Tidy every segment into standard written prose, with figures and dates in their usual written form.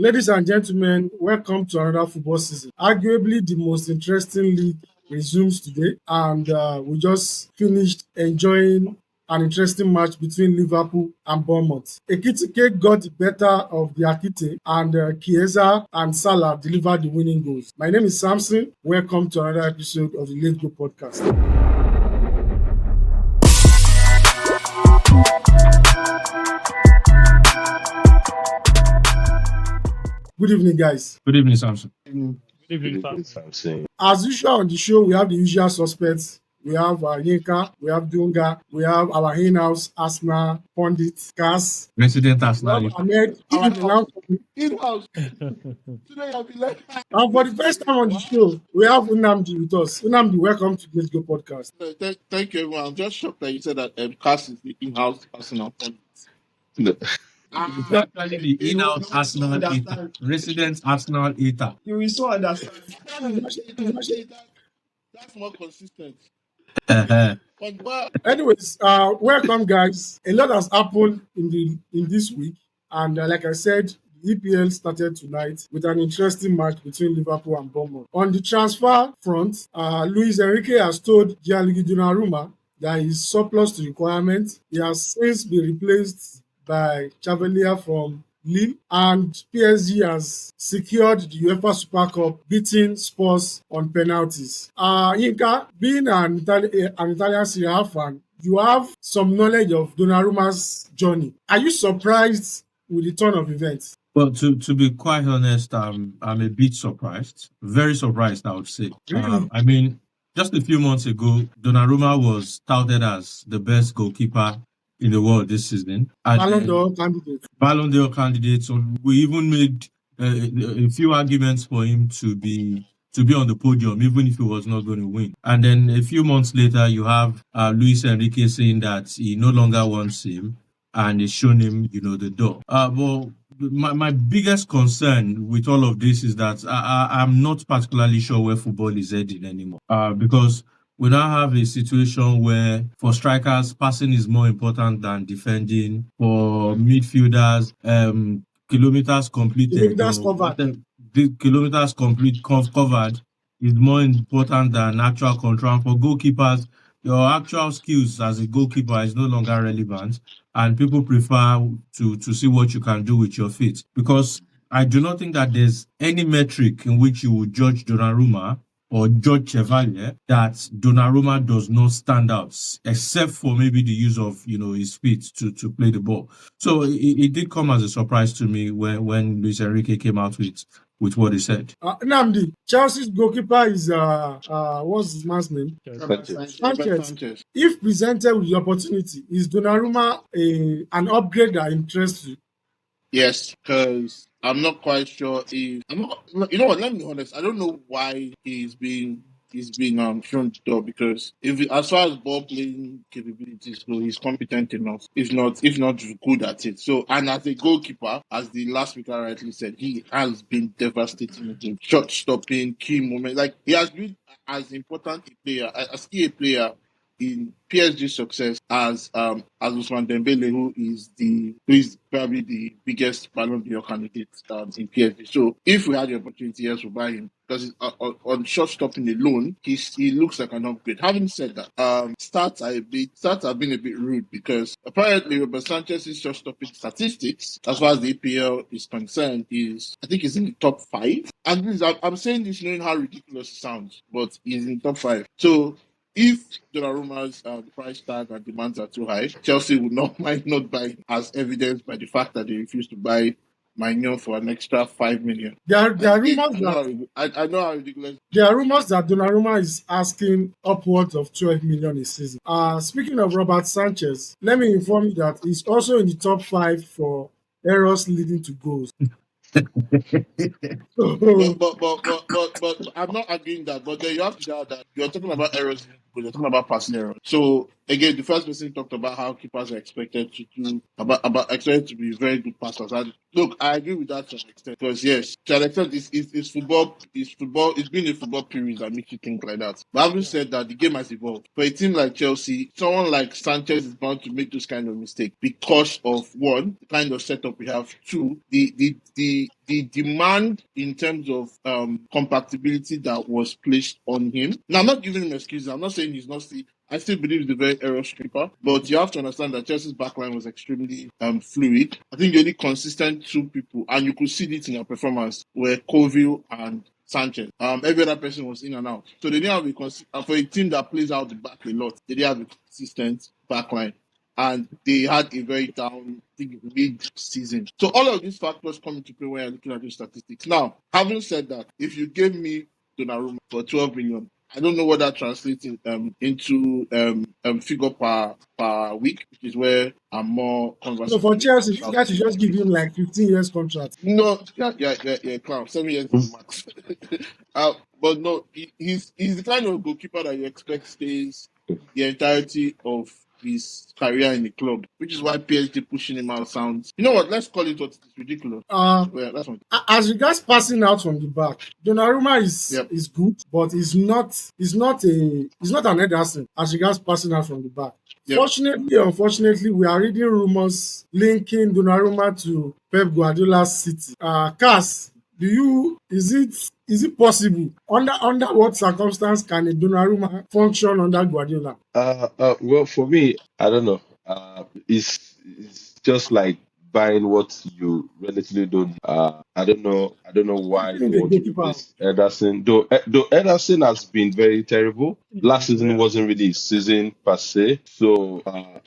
Ladies and gentlemen, welcome to another football season. Arguably the most interesting league resumes today, and we just finished enjoying an interesting match between Liverpool and Bournemouth. Ekitike got the better of the Akite, and Chiesa and Salah delivered the winning goals. My name is Samson. Welcome to another episode of the Let's Go podcast. Good evening, guys. Good evening, Samson. Good evening, Samson. As usual on the show, we have the usual suspects. We have Yinka, we have Dunga, we have our in-house Arsenal pundit, Cass, Resident we Arsenal. have Ahmed, our announcement. In-house. Today I'll be like, And for the first time on the show, we have Unamdi with us. Unamdi, welcome to Let's Go podcast. thank you, everyone. I'm just shocked that you said that Cass is the in-house Arsenal pundit. It's actually the in-house Arsenal eater. Resident Arsenal eater. You will so understand. That's more consistent. Uh-huh. But Anyways, welcome, guys. A lot has happened in this week, and like I said, the EPL started tonight with an interesting match between Liverpool and Bournemouth. On the transfer front, Luis Enrique has told Gianluigi Donnarumma that he's surplus to requirements. He has since been replaced by Chevalier from Lille, and PSG has secured the UEFA Super Cup, beating Spurs on penalties. Yinka, being an Italian Serie A fan, you have some knowledge of Donnarumma's journey. Are you surprised with the turn of events? Well, to be quite honest, I'm a bit surprised. Very surprised, I would say. I mean, just a few months ago, Donnarumma was touted as the best goalkeeper in the world this season. Ballon d'Or candidate. Ballon d'Or candidate. So we even made a few arguments for him to be on the podium, even if he was not going to win. And then a few months later, you have Luis Enrique saying that he no longer wants him and he's shown him, the door. Well, my biggest concern with all of this is that I'm not particularly sure where football is heading anymore. Because we now have a situation where for strikers, passing is more important than defending. For midfielders, kilometers completed. Kilometers covered is more important than actual control. And for goalkeepers, your actual skills as a goalkeeper is no longer relevant, and people prefer to see what you can do with your feet. Because I do not think that there's any metric in which you would judge Donnarumma or George Chevalier that Donnarumma does not stand out, except for maybe the use of his feet to play the ball. So it did come as a surprise to me when Luis Enrique came out with what he said. Namdi, Chelsea's goalkeeper is what's his man's name? Sanchez. If presented with the opportunity, is Donnarumma an upgrade that interests you? Yes, because I'm not quite sure if I'm not. You know what? Let me be honest. I don't know why he's being shown the door, because as far as ball playing capabilities go, he's competent enough. If not good at it. So, and as a goalkeeper, as the last speaker rightly said, he has been devastating in shot stopping, key moment. Like, he has been as important a player, as key a player in PSG's success as Ousmane Dembele, who is probably the biggest Ballon d'Or candidate in PSG. So if we had the opportunity, yes, we'll buy him, because on shot stopping alone, he looks like an upgrade. Having said that, stats have been a bit rude, because apparently Robert Sanchez's shot stopping statistics, as far as the EPL is concerned, I think he's in the top 5. And I'm saying this knowing how ridiculous it sounds, but he's in the top 5. So if Donnarumma's price tag and demands are too high, Chelsea might not buy, as evidenced by the fact that they refused to buy Maignan for an extra 5 million. There are rumors that I know how ridiculous. There are rumors that Donnarumma is asking upwards of 12 million a season. Speaking of Robert Sanchez, let me inform you that he's also in the top 5 for errors leading to goals. But I'm not arguing that. But then you have to know that you're talking about errors, but you're talking about passing errors. So again, the first person talked about how keepers are expected to do about expected to be very good passers. And look, I agree with that to an extent because yes, to an extent, it's football. It's football. It's been a football period that makes you think like that. But having said that, the game has evolved. For a team like Chelsea, someone like Sanchez is bound to make those kind of mistakes because of one, the kind of setup we have. Two, the demand in terms of compatibility that was placed on him. Now, I'm not giving him excuses. I'm not saying he's not still. I still believe he's a very error stripper, but you have to understand that Chelsea's backline was extremely fluid. I think the only consistent two people, and you could see it in their performance, were Colville and Sanchez. Every other person was in and out. So they didn't have for a team that plays out the back a lot, they didn't have a consistent backline. And they had a very down mid-season. So all of these factors come into play when you're looking at the statistics. Now, having said that, if you gave me Donnarumma for 12 million, I don't know what that translates into figure per week, which is where I'm more conversant. So for Chelsea, you guys should just give him like 15 years contract. No, yeah, clown. 7 years is max. But no, he's the kind of goalkeeper that you expect stays the entirety of his career in the club, which is why PSG pushing him out sounds. You know what? Let's call it what it is. Ridiculous. Yeah, that's one. As regards passing out from the back, Donnarumma is good, but he's not an Ederson as regards passing out from the back. Yep. Fortunately or unfortunately, we are reading rumors linking Donnarumma to Pep Guardiola's City. Cass, is it possible? Under what circumstance can a Donnarumma function under Guardiola? Well, for me, I don't know. It's just like buying what you relatively don't. I don't know. I don't know why you want to replace Ederson. Though Ederson has been very terrible. Last season wasn't really his season per se. So,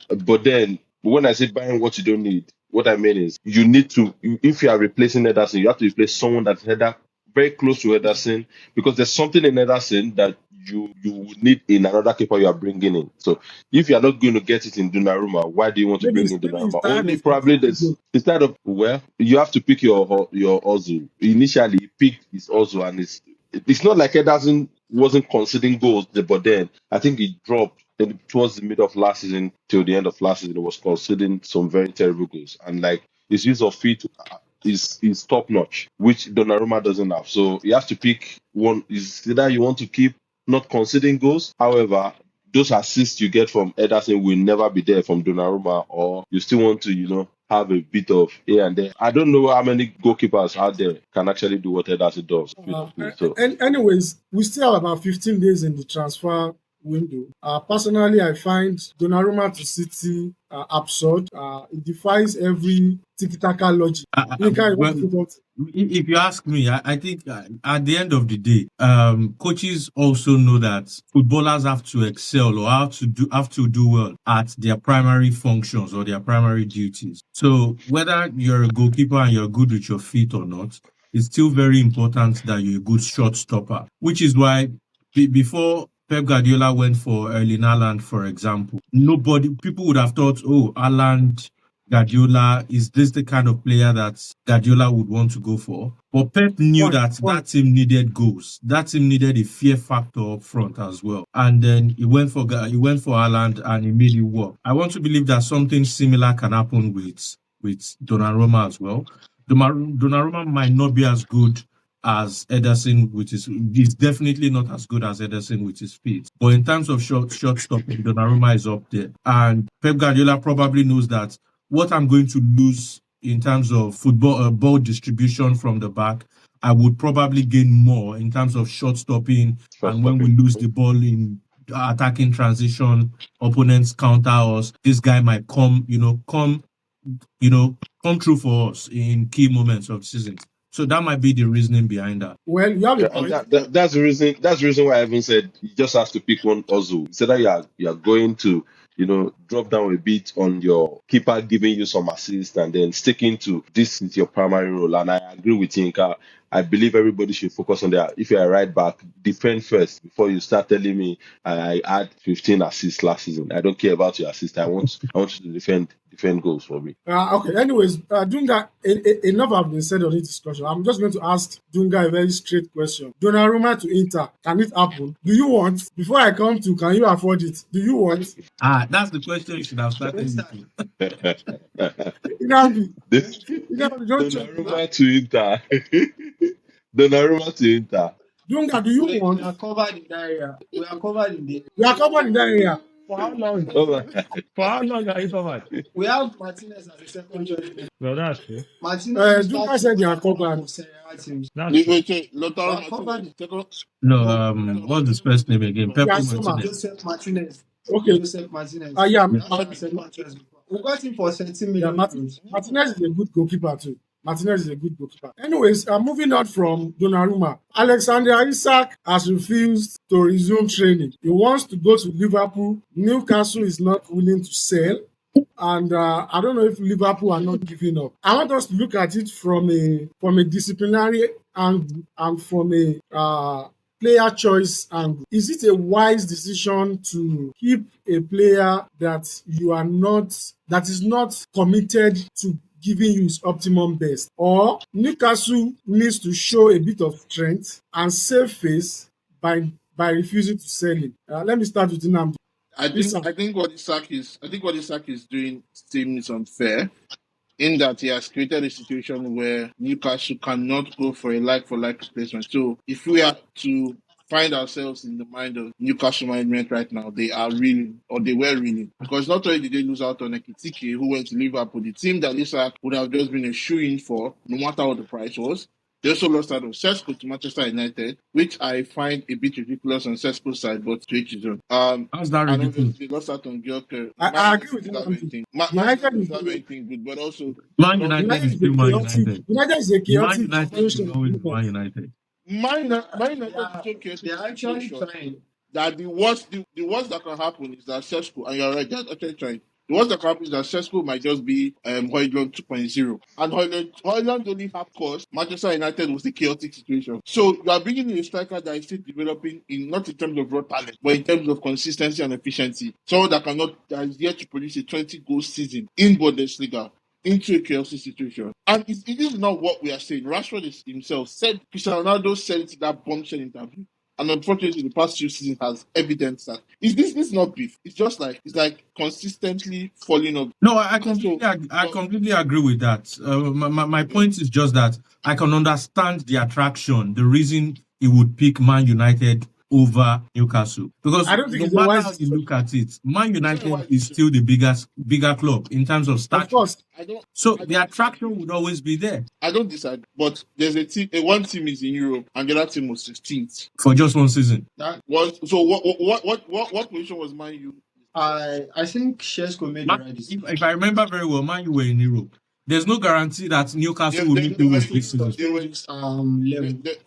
but then when I say buying what you don't need, what I mean is you need to. If you are replacing Ederson, you have to replace someone that's very close to Ederson, because there's something in Ederson that you would need in another keeper you are bringing in. So if you are not going to get it in Donnarumma, why do you want to bring in Donnarumma? Only probably instead of, well, you have to pick your Ozil. Initially, he picked his Ozil, and it's not like Ederson wasn't conceding goals, but then I think he dropped towards the middle of last season till the end of last season. He was conceding some very terrible goals, and like his use of feet is top notch, which Donnarumma doesn't have. So you have to pick one. Is either you want to keep not conceding goals. However, those assists you get from Ederson will never be there from Donnarumma, or you still want to, have a bit of here and there. I don't know how many goalkeepers out there can actually do what Ederson does. Anyways, we still have about 15 days in the transfer window. Personally, I find Donnarumma to City absurd. It defies every tiki-taka logic. If you ask me, I think at the end of the day, coaches also know that footballers have to excel or have to do well at their primary functions or their primary duties. So whether you're a goalkeeper and you're good with your feet or not, it's still very important that you're a good shot stopper, which is why before Pep Guardiola went for Erling Haaland, for example, people would have thought, Haaland, Guardiola, is this the kind of player that Guardiola would want to go for? But Pep knew that team needed goals. That team needed a fear factor up front as well. And then he went for Haaland and he made it work. I want to believe that something similar can happen with Donnarumma as well. Donnarumma might not be as good as Ederson he's definitely not as good as Ederson with his feet. But in terms of short stopping, Donnarumma is up there. And Pep Guardiola probably knows that what I'm going to lose in terms of ball distribution from the back, I would probably gain more in terms of short stopping. And when we lose the ball in attacking transition, opponents counter us, this guy might come through for us in key moments of the season. So that might be the reasoning behind that. Well, you have a point. That's the reason. That's the reason why I haven't said you just have to pick one Ozil. Instead that you are going to drop down a bit on your keeper, giving you some assist, and then sticking to this is your primary role. And I agree with Yinka. I believe everybody should focus on that. If you're a right back, defend first before you start telling me I had 15 assists last season. I don't care about your assist. I want you to defend goals for me. Okay. Anyways, Dunga, enough have been said on this discussion. I'm just going to ask Dunga a very straight question. Donnarumma to Inter, can it happen? Do you want? Before I come to, can you afford it? Do you want? That's the question you should have started with. Inambi, This Inambi, don't joke. Donnarumma to Inter. Donnarumma to Inter. Dunga, do you We want? are covered in that area. We are covered in the. We are covered in that area. For how long? Oh my. For how long are you covered? We have Martinez as a second choice. Well, that's true. Martinez will start Dunga said they are to one covered. of Serie A teams. That's true. Wait, We Lautaro are covered. Martinez, second. No, what's his first name again? Yeah, Pepe Soma. Martinez. Joseph Martinez. Okay. Joseph Martinez. Yeah, That's our second choice. We got him for 30 yeah, million euros. Martinez is a good goalkeeper too. Martinez is a good goalkeeper. Anyways, moving on from Donnarumma, Alexander Isak has refused to resume training. He wants to go to Liverpool. Newcastle is not willing to sell. And I don't know if Liverpool are not giving up. I want us to look at it from a disciplinary angle and from a player choice angle. Is it a wise decision to keep a player that is not committed to giving you his optimum best? Or Newcastle needs to show a bit of strength and save face by refusing to sell him? Let me start with Nnamdi. I think what Isak is doing seems unfair, in that he has created a situation where Newcastle cannot go for a like-for-like replacement. So if we are to find ourselves in the mind of Newcastle management right now, they are reeling, or they were reeling. Because not only did they lose out on Ekitike, who went to Liverpool, the team that Isak would have just been a shoe-in for, no matter what the price was. They also lost out of Sesko to Manchester United, which I find a bit ridiculous on Sesko's side, but to each his own. How's that And ridiculous? obviously they lost out on Gyökeres. I agree with you. Man doesn't have anything good, but also Man United is still Man United. United is a Man chaotic United will situation. always be Man United. Man United They are actually trying. that the worst that can happen is that Sesko, and you're right, that's actually trying. The worst that can happen is that Sesko might just be Højlund 2.0. And Højlund only half course. Manchester United was a chaotic situation. So you are bringing in a striker that is still developing, in not in terms of raw talent, but in terms of consistency and efficiency. Someone that is yet to produce a 20-goal season in Bundesliga into a chaotic situation. And it is not what we are saying. Rashford himself said, Cristiano Ronaldo said it in that bombshell interview. And unfortunately, the past few seasons has evidence that this is not beef. It's just like consistently falling off. No, I completely agree with that. My point is just that I can understand the attraction, the reason he would pick Man United over Newcastle, because I don't think no it's a matter wise how you look at it, Man United is still the bigger club in terms of Of stature. course. So the attraction would always be there I don't decide, but there's a team. One team is in Europe, and the other team was 15th. for just one season. That was so. What position was Man U? I think Shesko made the right decision. If I remember very well, Man U were in Europe. There's no guarantee that Newcastle will make Europe this season. Level.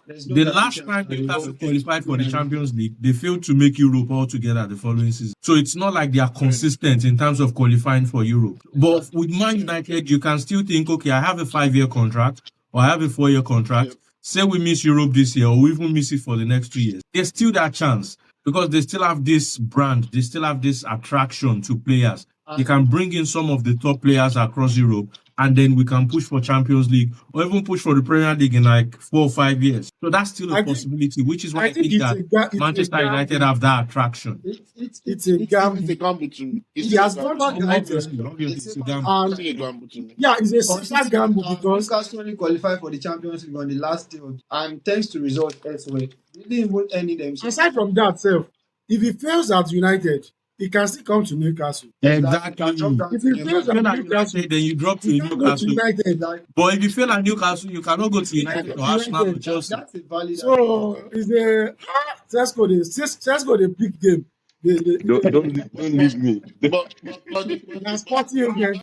There's no The guarantee last time that Newcastle they qualified for the will- Champions League, they failed to make Europe altogether the following season. So it's not like they are consistent in terms of qualifying for Europe. But with Man United, you can still think, okay, I have a 5-year contract or I have a 4-year contract. Yep. Say we miss Europe this year or we even miss it for the next 2 years. There's still that chance because they still have this brand. They still have this attraction to players. They can bring in some of the top players across Europe, and then we can push for Champions League or even push for the Premier League in like 4 or 5 years. So that's still a possibility, which is why I think that Manchester United have that attraction. It's a gamble. It's a gamble to me. He has gone to Obviously, United. it's a gamble. And It's a gamble to me. yeah, it's a safer gamble because Newcastle only qualified for the Champions League on the last day, and thanks to results elsewhere, they didn't even any themselves. aside from that, if he fails at United, he can still come to Newcastle. Exactly. If he fails Fail at at Newcastle, United, then you drop to he can go to Newcastle. United. But if you fail at Newcastle, you cannot go to United or Arsenal or Chelsea. That's a valid. So it's a Cesco the big game. Don't leave me. But That's 40 again.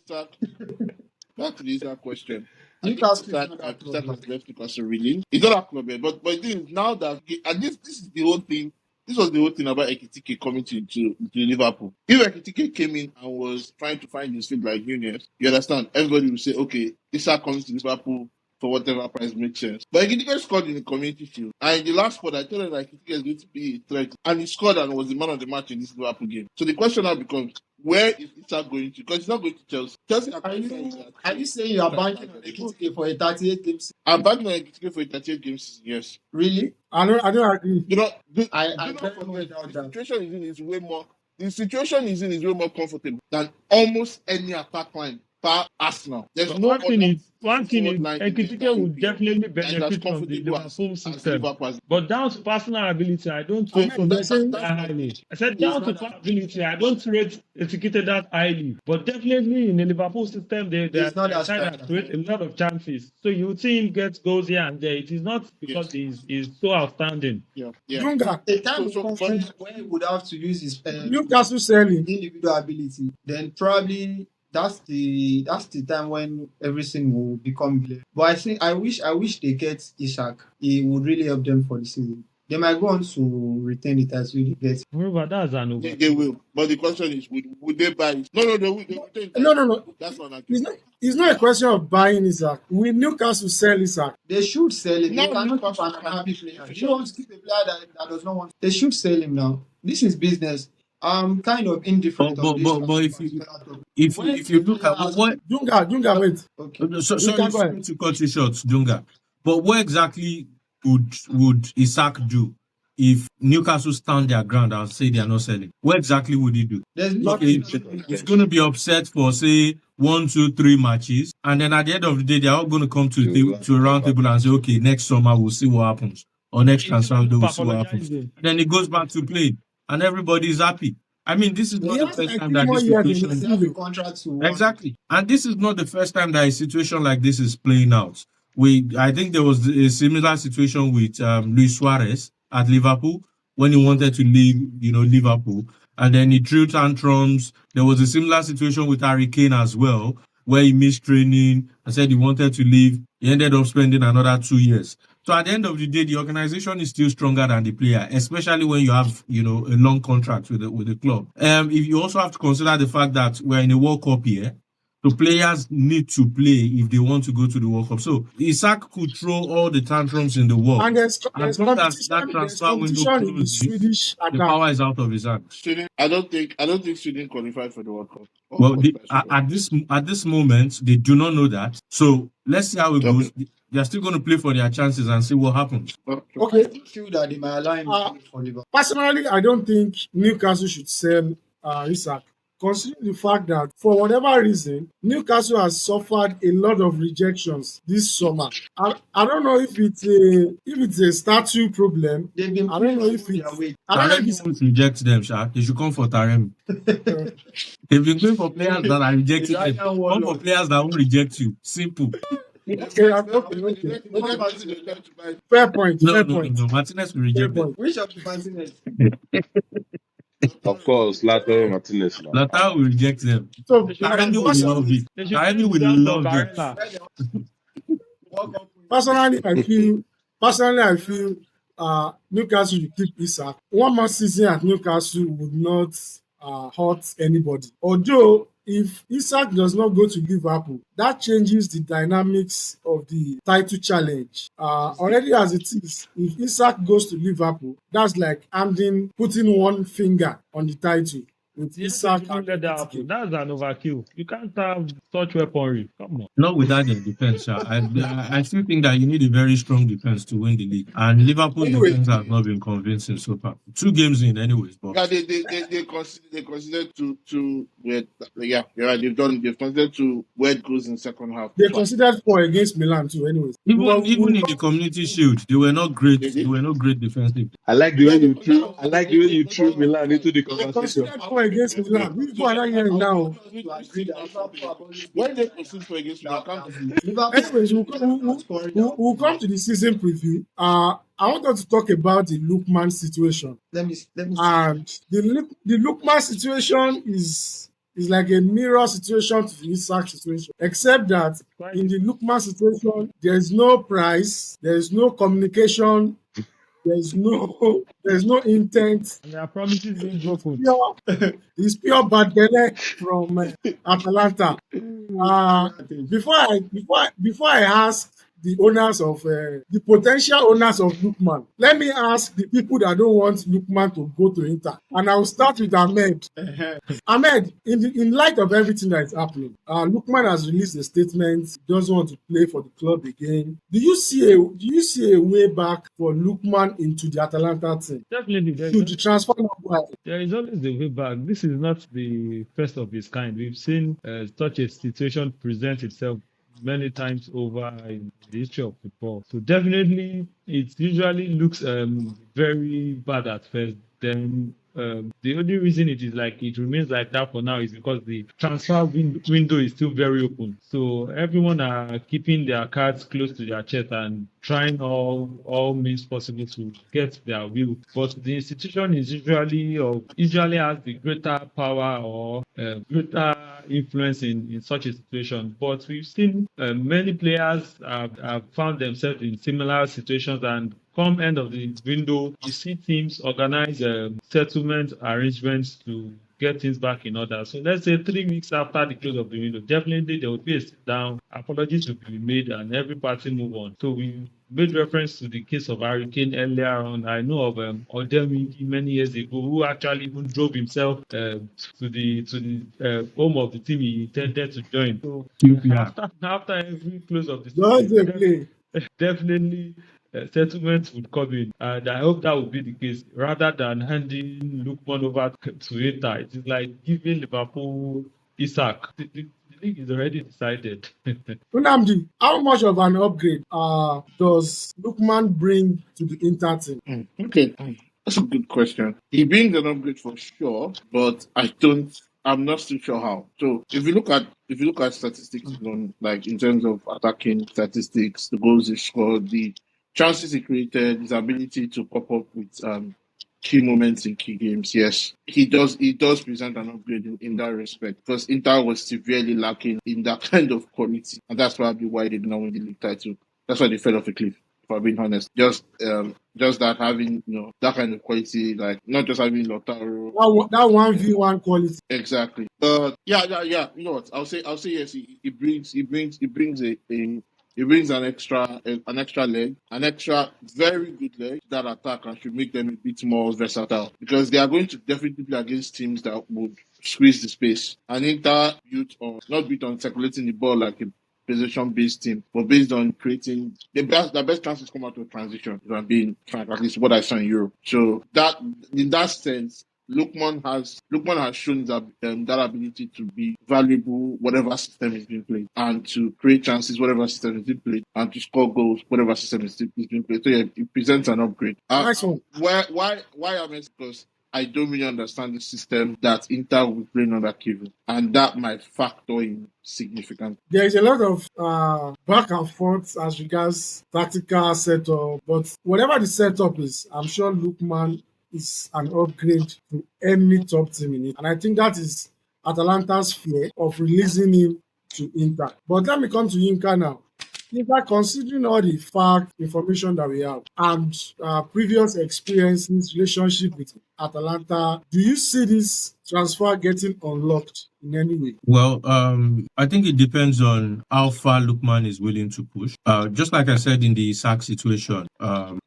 back to the Isak question. Newcastle Isak is not that has club. left Newcastle really. It's not a club yet, but the thing is now that and this is the whole thing. This was the whole thing about Ekitike coming to Liverpool. If Ekitike came in and was trying to find his feet like Nunez, you understand? Everybody would say, okay, Isak comes to Liverpool for whatever price makes sense. But Ekitike scored in the community shield. And in the last spot, I told him that Ekitike is going to be a threat. And he scored and was the man of the match in this Liverpool game. So the question now becomes, where is Isak going to? Because he's not going to Chelsea. Chelsea Are you saying you are banking on Ekitike for a 38 game season? I'm banking on Ekitike for a 38 game season, yes. Really? I don't agree. You know, I do not very forget, much doubt the that. situation is way more the situation is in is way more comfortable than almost any attack line per Arsenal. There's But no one thing other is, forward line in the Ekitike entire will EPL definitely that is as benefit from the comfortable as Liverpool system. Liverpool has. But down to personal ability, I don't I rate mean, him they're saying that highly. I said down to personal ability, I don't rate Ekitike that highly. But definitely in the Liverpool system, they are He's not a that side that striker. create a lot of chances. So you would see him get goals here and there. It is not because he's so outstanding. Yeah. Dunga, A time will come But where he would have to use his Newcastle selling. individual ability. Then probably that's the time when everything will become clear. But I wish they get Isak. It would really help them for the season. They might go on to retain it as we get. Moreover, that's an over. they will. But the question is, would they buy it? No, they will. They will take it. No. That's not like It's not a question of buying Isak. Will Newcastle sell Isak? They should sell it. No, They cannot keep Newcastle an can- unhappy player. You don't want to keep a player that does not want. They should sell him now. This is business. I'm kind of indifferent on this. But if you look at what Dunga, wait. Okay. so You can go sorry ahead. to cut you short, Dunga. But what exactly would Isak do if Newcastle stand their ground and say they are not selling? What exactly would he do? There's Okay, he's going to be upset for say 1, 2, 3 matches, and then at the end of the day, they are all going to come to a round table and say, okay, next summer we'll see what happens, or next transfer window we'll see what happens. Then he goes back to play, and everybody is happy. I mean, this is not the first time that this situation. contract to Exactly. And this is not the first time that a situation like this is playing out. I think there was a similar situation with Luis Suarez at Liverpool when he wanted to leave, Liverpool. And then he threw tantrums. There was a similar situation with Harry Kane as well, where he missed training and said he wanted to leave. He ended up spending another 2 years. So at the end of the day, the organization is still stronger than the player, especially when you have, a long contract with the club. If you also have to consider the fact that we're in a World Cup here, so players need to play if they want to go to the World Cup. So Isak could throw all the tantrums in the world. And there's As long as that transfer window competition in the closes, Swedish the account. power is out of his hands. Sweden. I don't think Sweden qualified for the World Cup. Well, at this moment, they do not know that. So let's see how it goes. They're still going to play for their chances and see what happens. Okay. I feel that they might allow him to play for Liverpool. Personally, I don't think Newcastle should sell Isak. Considering the fact that, for whatever reason, Newcastle has suffered a lot of rejections this summer. I don't know if it's a statue problem. They've been I don't know if playing it's. their way. I don't know if Taremi it's. won't reject them, Sha. They should come for Taremi. They've been going for players that are rejecting them. Come for players that won't reject you. Simple. Okay. Fair point. No. Martinez will Fair reject them. point. Which of the continents? Of course, Lautaro Martinez now. Lautaro will reject them. So, Taremi will love it. Taremi will love it. Personally, I feel Newcastle should keep Isak. 1 more season at Newcastle would not hurt anybody. Although, if Isak does not go to Liverpool, that changes the dynamics of the title challenge. Already as it is, if Isak goes to Liverpool, that's like putting one finger on the title. With Isak and That's an overkill. You can't have such weaponry. Come on. Not without their defense. Sha. I still think that you need a very strong defense to win the league. And Liverpool's defense has not been convincing so far. 2 games in, anyways. But They consider to where you're right. They've considered to where it goes in second half. They considered 4 against Milan too, anyways. even in the Community Shield, they were not great. They were not great defensively. I like the way you threw Milan into the They conversation. considered 4 against Milan. People are not hearing now. When they concede for against Liverpool, Anyways, we'll come to the season preview. I wanted to talk about the Lookman situation. Let me And the Lookman situation is like a mirror situation to the Isak situation, except that in the Lookman situation, there's no price, there's no communication, there's no intent. And their promises being broken. It's pure bad belly from Atalanta. Before I ask the owners of the potential owners of Lookman. Let me ask the people that don't want Lookman to go to Inter, and I'll start with Ahmed. Ahmed, in light of everything that is happening, Lookman has released a statement. He doesn't want to play for the club again. Do you see a way back for Lookman into the Atalanta team? Definitely, Should the transfer not go ahead? there is always a way back. This is not the first of its kind. We've seen such a situation present itself many times over in the history of football. So definitely, it usually looks very bad at first. Then the only reason it remains like that for now is because the transfer window is still very open. So everyone are keeping their cards close to their chest and trying all means possible to get their will. But the institution is usually has the greater power or greater influence in such a situation. But we've seen many players have found themselves in similar situations, and come end of the window, you see teams organize settlement arrangements to get things back in order. So let's say 3 weeks after the close of the window, definitely there will be a sit down, apologies will be made, and every party move on. So we made reference to the case of Hurricane earlier on. I know of Odemwingie many years ago who actually even drove himself to the home of the team he intended to join. So after every close of the season, definitely settlements would come in, and I hope that would be the case rather than handing Lookman over to Inter. It is like giving Liverpool Isak. The league is already decided. Unamdi, how much of an upgrade does Lookman bring to the Inter team? Okay, that's a good question. He brings an upgrade for sure, but I'm not still sure how. So if you look at statistics alone, like in terms of attacking statistics, the goals he scored, the chances he created, his ability to pop up with key moments in key games, yes, he does present an upgrade in that respect, because Inter was severely lacking in that kind of quality, and that's probably why they did not win the league title. That's why they fell off a cliff, for being honest. Just that having that kind of quality, like not just having Lautaro. That 1v1 quality. Exactly. Yeah. You know what? I'll say yes. He brings an extra leg, an extra very good leg to that attack, and should make them a bit more versatile, because they are going to definitely play against teams that would squeeze the space. And Inter built on not built on circulating the ball like a possession-based team, but based on creating the best chances come out of transition. If I'm being frank, at least what I saw in Europe. So that in that sense, Lookman has shown that ability to be valuable whatever system is being played, and to create chances whatever system is being played, and to score goals whatever system is being played. So yeah, it presents an upgrade. Nice one. Why am I? Because I don't really understand the system that Inter will be playing under Kevin, and that might factor in significantly. There is a lot of back and forth as regards tactical setup, but whatever the setup is, I'm sure Lookman is an upgrade to any top team in it. And I think that is Atalanta's fear of releasing him to Inter. But let me come to Inter now. Inter, considering all the fact information that we have and previous experiences, relationship with Atalanta, do you see this transfer getting unlocked in any way? Well, I think it depends on how far Lookman is willing to push. Just like I said in the Isak situation,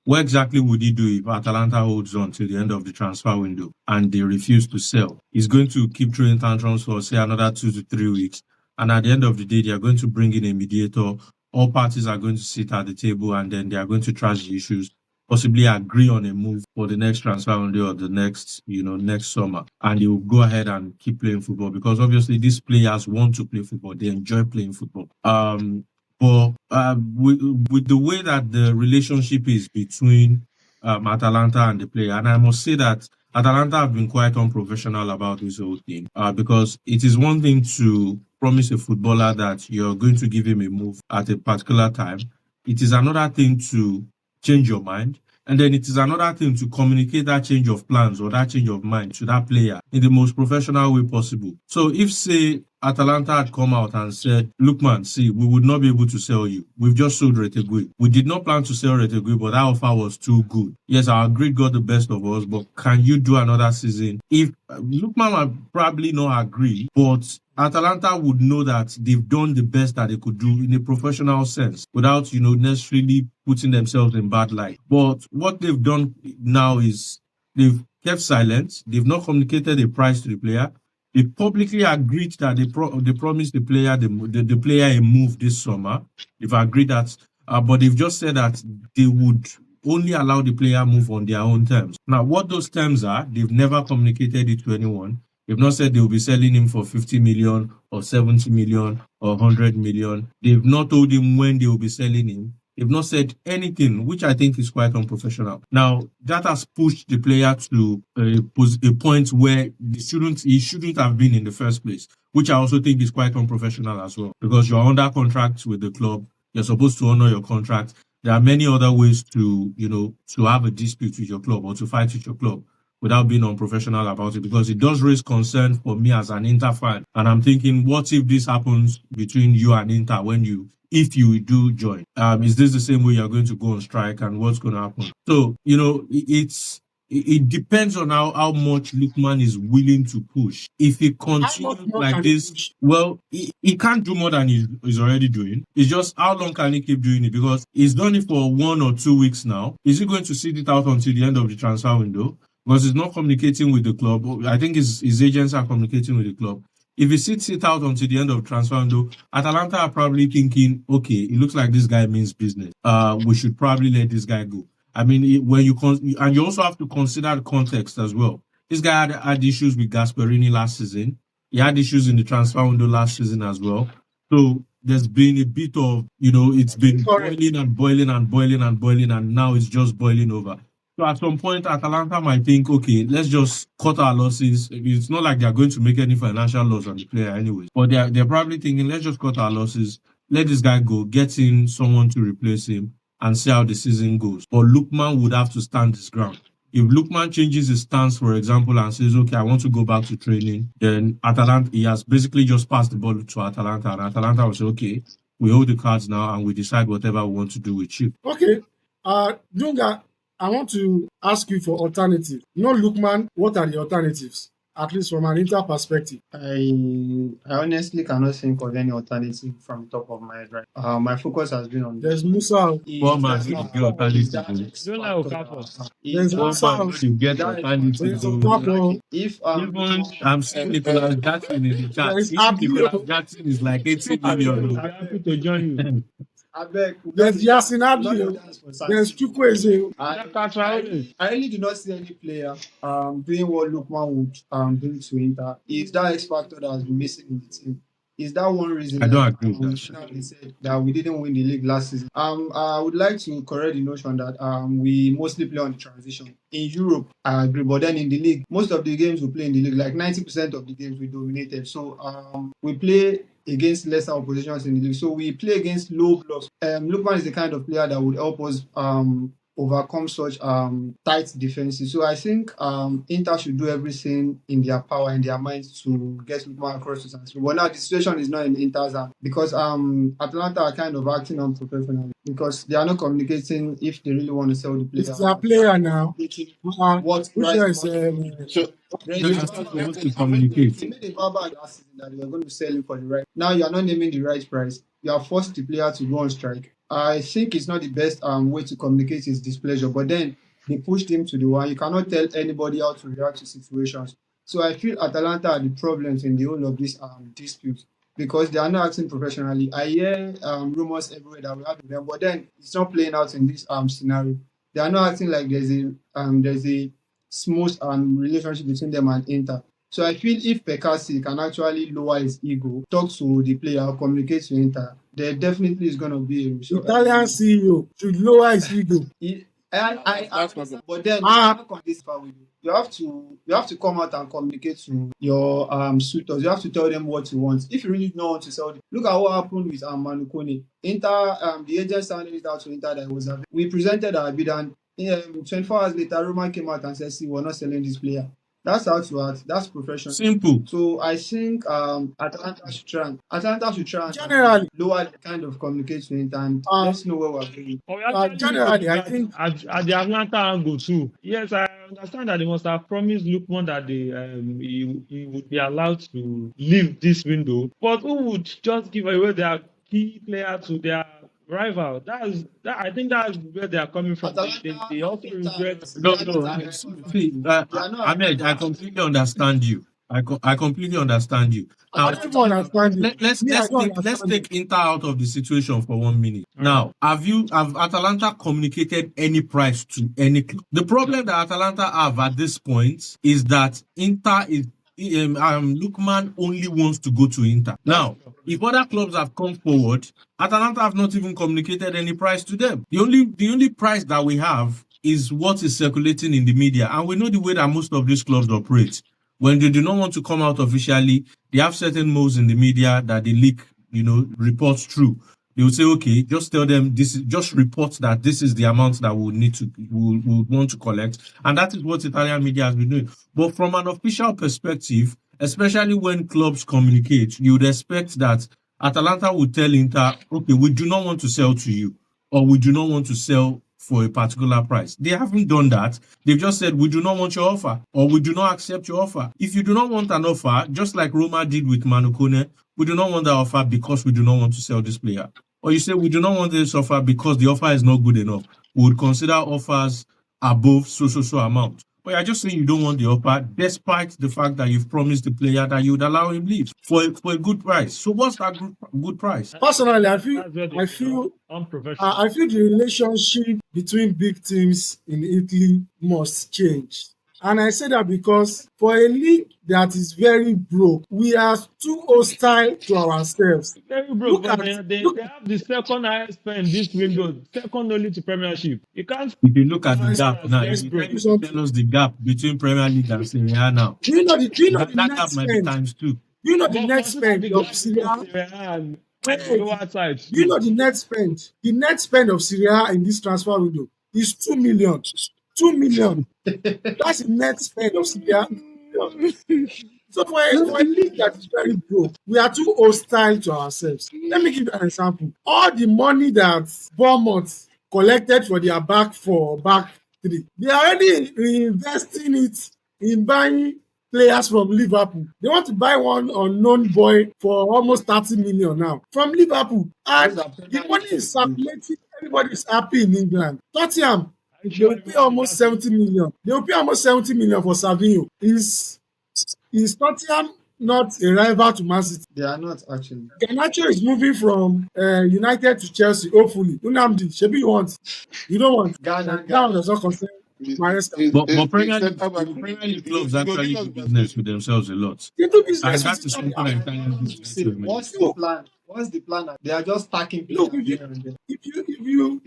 what exactly would he do if Atalanta holds on till the end of the transfer window and they refuse to sell? He's going to keep throwing tantrums for, say, another 2 to 3 weeks. And at the end of the day, they are going to bring in a mediator. All parties are going to sit at the table, and then they are going to trash the issues, possibly agree on a move for the next transfer window or the next summer. And you will go ahead and keep playing football, because obviously these players want to play football. They enjoy playing football. But with the way that the relationship is between Atalanta and the player, and I must say that Atalanta have been quite unprofessional about this whole thing, because it is one thing to promise a footballer that you're going to give him a move at a particular time. It is another thing to change your mind And then it is another thing to communicate that change of plans or that change of mind to that player in the most professional way possible. So if, say, Atalanta had come out and said, Lookman, see, we would not be able to sell you. We've just sold Retegui. We did not plan to sell Retegui, but that offer was too good. Yes, our greed got the best of us, but can you do another season? If Lookman would probably not agree, but Atalanta would know that they've done the best that they could do in a professional sense without, necessarily putting themselves in bad light. But what they've done now is they've kept silent. They've not communicated a price to the player. They publicly agreed that they promised the player the player a move this summer. They've agreed that, but they've just said that they would only allow the player move on their own terms. Now, what those terms are, they've never communicated it to anyone. They've not said they will be selling him for 50 million or 70 million or 100 million. They've not told him when they will be selling him. They've not said anything, which I think is quite unprofessional. Now, that has pushed the player to a point where he shouldn't have been in the first place, which I also think is quite unprofessional as well, because you're under contract with the club. You're supposed to honor your contract. There are many other ways to have a dispute with your club or to fight with your club without being unprofessional about it, because it does raise concern for me as an Inter fan. And I'm thinking, what if this happens between you and Inter if you do join? Is this the same way you're going to go on strike, and what's going to happen? So, it depends on how much Lookman is willing to push. If he continues like this, well, he can't do more than he's already doing. It's just how long can he keep doing it? Because he's done it for 1 or 2 weeks now. Is he going to sit it out until the end of the transfer window? Because he's not communicating with the club. I think his agents are communicating with the club. If he sits it out until the end of the transfer window, Atalanta are probably thinking, okay, it looks like this guy means business. We should probably let this guy go. I mean, and you also have to consider the context as well. This guy had issues with Gasperini last season. He had issues in the transfer window last season as well. So there's been a bit of, it's been boiling and boiling and boiling and boiling, and now it's just boiling over. So at some point, Atalanta might think, okay, let's just cut our losses. It's not like they're going to make any financial loss on the player anyway. But they're probably thinking, let's just cut our losses, let this guy go, get in someone to replace him, and see how the season goes. But Lookman would have to stand his ground. If Lookman changes his stance, for example, and says, okay, I want to go back to training, then he has basically just passed the ball to Atalanta, and Atalanta will say, okay, we hold the cards now, and we decide whatever we want to do with you. Okay. Dunga, I want to ask you for alternatives. Lookman, what are the alternatives? At least from an Inter perspective. I honestly cannot think of any alternative from the top of my head, right? My focus has been on There's Musa. One man you get alternative. Don't like Okafor. There's Musa. You get alternative. There's Okafor. Even I'm seeing Nicolas Jackson in the chat. There's Even Abdul. Nicolas Jackson is like 80 million. I'm happy to join you. There's Yasin Abdul. There's Chukwueze. I really do not see any player doing what Lookman would do to Inter. It's that X factor that has been missing in the team. Is that one reason? I don't agree with that. We said that we didn't win the league last season. I would like to correct the notion that we mostly play on the transition. In Europe, I agree, but then in the league, most of the games we play in the league, like 90% of the games we dominated. So we play against lesser oppositions in the league. So we play against low blocks. Lookman is the kind of player that would help us overcome such tight defenses. So I think Inter should do everything in their power, in their minds to get Lookman across the San Siro. But now the situation is not in Inter's hand because Atalanta are kind of acting unprofessionally because they are not communicating if they really want to sell the player. It's their player now. What price? They're not supposed to communicate. They made a verbal last season that they were going to sell him for the right. Now you are not naming the right price. You are forced the player to go on strike. I think it's not the best way to communicate his displeasure, but then they pushed him to the one. You cannot tell anybody how to react to situations. So I feel Atalanta are the problems in the whole of this dispute because they are not acting professionally. I hear rumors everywhere that we have them, but then it's not playing out in this scenario. They are not acting like there's a smooth relationship between them and Inter. So I feel if Pekasi can actually lower his ego, talk to the player, communicate to Inter, there definitely is going to be a result. Italian CEO should lower his ego. But then you have to come out and communicate to your suitors. You have to tell them what you want. If you really don't want to sell them, look at what happened with Manu Kone. Inter, the agent sounded it out to Inter that was we presented our bid and 24 hours later, Roma came out and said, "See, we're not selling this player." That's how to act. That's professional. Simple. So I think Atalanta should try and Generally, lower the kind of communication and uh, let's know where we're going. But we actually generally, look I think at the Atlanta angle too. Yes, I understand that they must have promised Lookman that he would be allowed to leave this window. But who would just give away their key player to their rival? I think that's where they are coming from. They also regret. No, see, Ahmed, I completely understand you. I completely understand you. I Now, don't even understand you. let's Me, I let's don't take let's understand you. take Inter out of the situation for 1 minute. Now, have Atalanta communicated any price to any club? The problem that Atalanta have at this point is that Inter is Lookman only wants to go to Inter. Now, if other clubs have come forward, Atalanta have not even communicated any price to them. The only price that we have is what is circulating in the media, and we know the way that most of these clubs operate. When they do not want to come out officially, they have certain modes in the media that they leak, reports through. They will say, okay, just tell them just report that this is the amount that we would want to collect. And that is what Italian media has been doing. But from an official perspective, especially when clubs communicate, you would expect that Atalanta would tell Inter, okay, we do not want to sell to you, or we do not want to sell for a particular price. They haven't done that. They've just said, we do not want your offer, or we do not accept your offer. If you do not want an offer, just like Roma did with Manu Kone, we do not want that offer because we do not want to sell this player. Or you say, we do not want this offer because the offer is not good enough. We would consider offers above so amount. But you're just saying you don't want the offer, despite the fact that you've promised the player that you would allow him leave for a good price. So what's that good price? Personally, I That's feel unprofessional. I feel the relationship between big teams in Italy must change. And I say that because for a league that is very broke, we are too hostile to ourselves. Very broke, Look but at they look have the second highest spend this window, second only to Premiership. You can't If you look at the guys, gap now, if very you broke. tell us the gap between Premier League and Serie A now, do you know the that net gap might be spend? times 2. Do you know the But net consider spend the of gap Serie between A? Serie A and Wait, the lower side do you too. know the net spend? The net spend of Serie A in this transfer window is 2 million. 2 million. That's the net spend of Serie A. So for a league that is very broke, we are too hostile to ourselves. Let me give you an example. All the money that Bournemouth collected for their back four, back three, they are already reinvesting it in buying players from Liverpool. They want to buy one unknown boy for almost 30 million now from Liverpool. And the money is circulating. Everybody is happy in England. Tottenham, I they sure will pay almost 70 million. They will pay almost 70 million for Savinho. Is Tottenham not a rival to Man City? They are not actually. Garnacho is moving from United to Chelsea, hopefully. Unamdi, shebi you want? You don't want? Ghana, That one Ghana. does not concern Maresca. But It's Premier center back. League clubs You go give actually us do best business page. with themselves a lot. They do And business that with is each something other. that Italian leagues need See, to emulate. what's the Look, plan? What's the plan? They are just packing look, players here and there. if you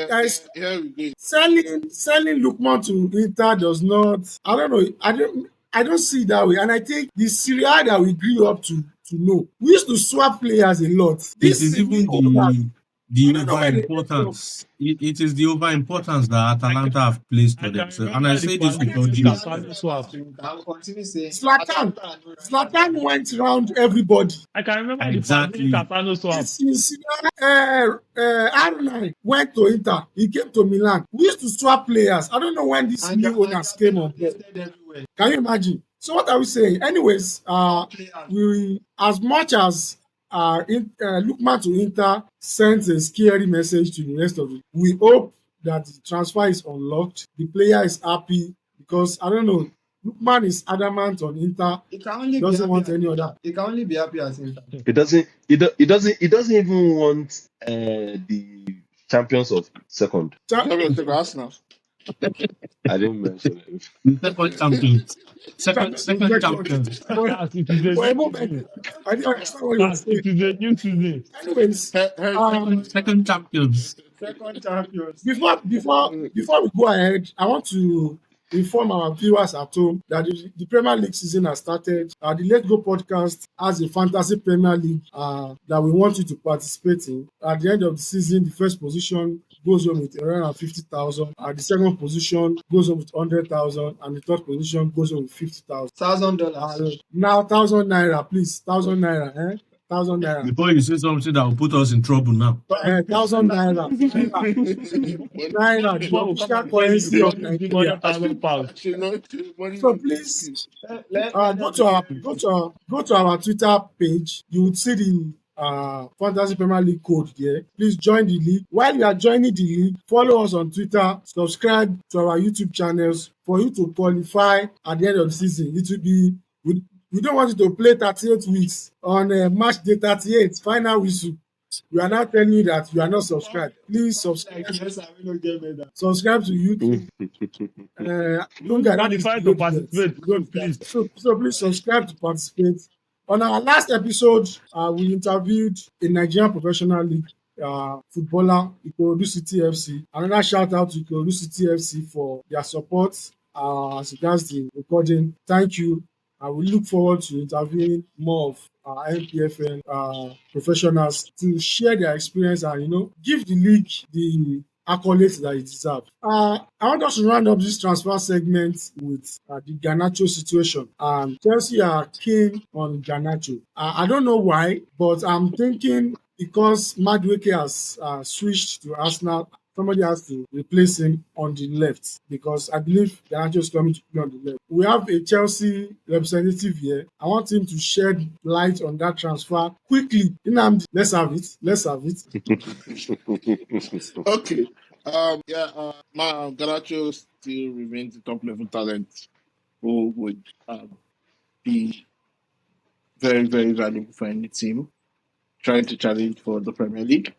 guys Here we go. selling Lookman to Inter does not. I don't know. I don't see it that way. And I think the Serie A that we grew up to know. We used to swap players a lot. It This is even owners, I the don't know over where they get from. importance. It is the over importance that Atalanta have placed I for can themselves. And I remember the say this with all Quadriga due They are not Cassano respect. swap. I will continue saying Zlatan, Atalanta are no Zlatan went round everybody. I can remember the Quadriga Exactly. Cassano swap. Since R9 went to Inter, he came to Milan. We used to swap players. I don't know when these and new owners came on board. listed everywhere. Can you imagine? So what are we saying? Anyways, Players. we as much as Lookman to Inter sends a scary message to the rest of it. We hope that the transfer is unlocked. The player is happy because I don't know. Lookman is adamant on Inter. It can only be Doesn't happy want at any Inter. other. It can only be happy at Inter. It doesn't even want the champions of second. Champions League Arsenal. I didn't mention it. Second champions. Second champions. As it is a For a new moment, season. I didn't understand what you were As saying. it is a new season. Anyways, Second champions. Second champions. before we go ahead, I want to inform our viewers at home that the Premier League season has started. The Let's Go podcast has a fantasy Premier League that we want you to participate in. At the end of the season, the first position goes home with 150,000. The second position goes home with 100,000, and the third position goes home with 50,000. $1,000. Now, 1,000 naira, please. 1,000 naira, 1,000 naira. Before you say something that will put us in trouble now. 1,000 naira. Naira, the Before we come official and tell you, currency of God will give Nigeria. 100,000 pounds. So please, go to our Twitter page. You would see the Fantasy Premier League code there. Please join the league. While you are joining the league, follow us on Twitter, subscribe to our YouTube channels for you to qualify at the end of the season. It will be we don't want you to play 38 weeks on match day 38, final whistle. We are now telling you that you are not subscribed. Please subscribe. Subscribe to YouTube. You qualify to participate, please. So please subscribe to participate. On our last episode, we interviewed a Nigerian professional league footballer, Ikorodu City FC. Another shout out to Ikorodu City FC for their support as regards the recording. Thank you. We look forward to interviewing more of NPFL professionals to share their experience and give the league the accolades that it deserves. I want us to round up this transfer segment with the Garnacho situation. Chelsea are keen on Garnacho. I don't know why, but I'm thinking because Madueke has switched to Arsenal, somebody has to replace him on the left because I believe Garnacho is coming to play on the left. We have a Chelsea representative here. I want him to shed light on that transfer quickly. Nnamdi, let's have it. Okay. Garnacho still remains a top level talent who would be very, very valuable for any team trying to challenge for the Premier League.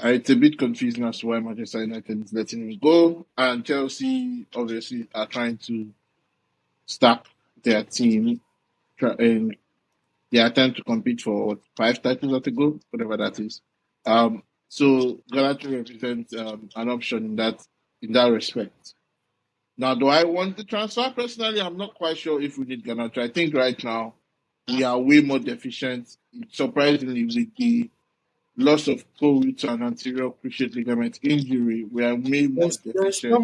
It's a bit confusing as to why Manchester United is letting him go, and Chelsea obviously are trying to stack their team, and they are trying to compete for 5 titles at a go, whatever that is. So Garnacho represents an option in that respect. Now, do I want the transfer? Personally, I'm not quite sure if we need Garnacho. I think right now we are way more deficient. Surprisingly, with the loss of Cole to an anterior cruciate ligament injury, we are way more deficient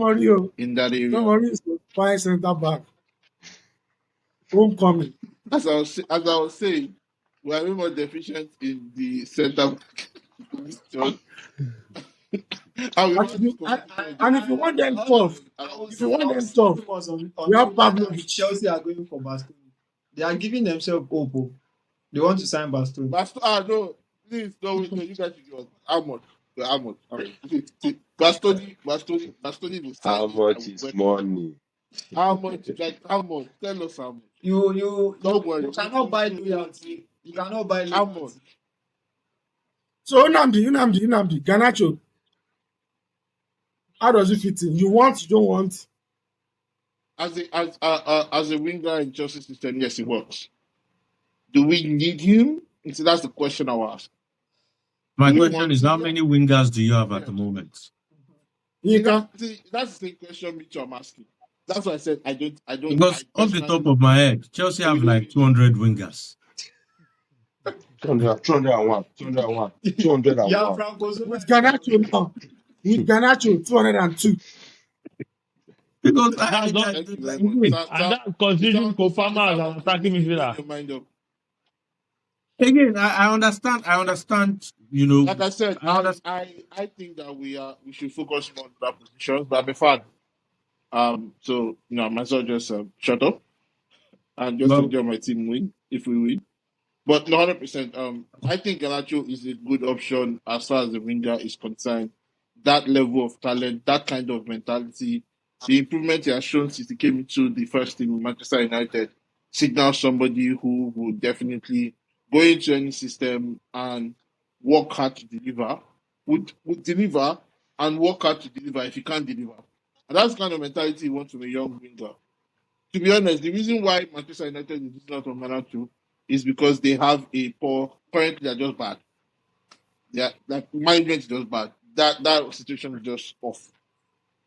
in that area. Somebody is a fine centre back. Homecoming. As I was saying, we are way more deficient in the centre back position. And if you want them tough, we have Pavlovich. Chelsea are going for Bastoni. They are giving themselves hope. They want to sign Bastoni. No, please, no, you guys should do how much? Bastoni will sign. How much is money? How much? Like how much? Tell us how much. You Don't worry. You cannot buy loyalty. You cannot buy loyalty. How much? So Nnamdi, Garnacho, how does it fit in? You want, you don't want? As a winger in Chelsea system, yes, it works. Do we need him? So that's the question I will ask. My question is, how many wingers do you have at the moment? Yinka? That's the same question me too I'm asking. That's why I said I don't. Because off the top of my head, Chelsea have like 200 wingers. 201. Yeah, With Garnacho now. With Garnacho, 202. Because that considering Kofama as an attacking midfielder. Again, I understand. Like I said, I think that we should focus more on that position. But I'm a fan. So I might as well just shut up and just enjoy my team win if we win. But 100%. I think Garnacho is a good option as far as the winger is concerned. That level of talent, that kind of mentality, the improvement he has shown since he came into the first team with Manchester United signals somebody who would definitely go into any system and work hard to deliver, would deliver and work hard to deliver if he can't deliver. And that's the kind of mentality you want from a young winger. To be honest, the reason why Manchester United is losing out on Garnacho is because they have a poor, currently they're just bad. Like management is just bad. That situation is just off.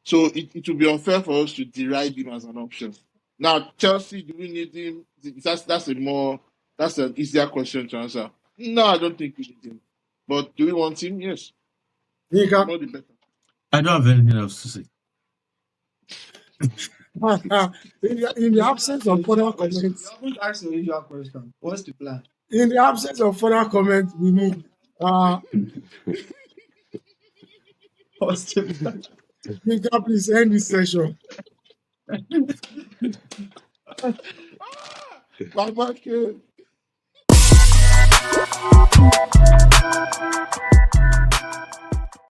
So it will be unfair for us to deride him as an option. Now, Chelsea, do we need him? That's an easier question to answer. No, I don't think we need him. But do we want him? Yes. Yinka, Not the better. I don't have anything else to say. in the absence of further You comments, haven't asked the usual question. What's the plan? in the absence of further comments, we move. What's the plan? Yinka, please end this session. My bad, kid.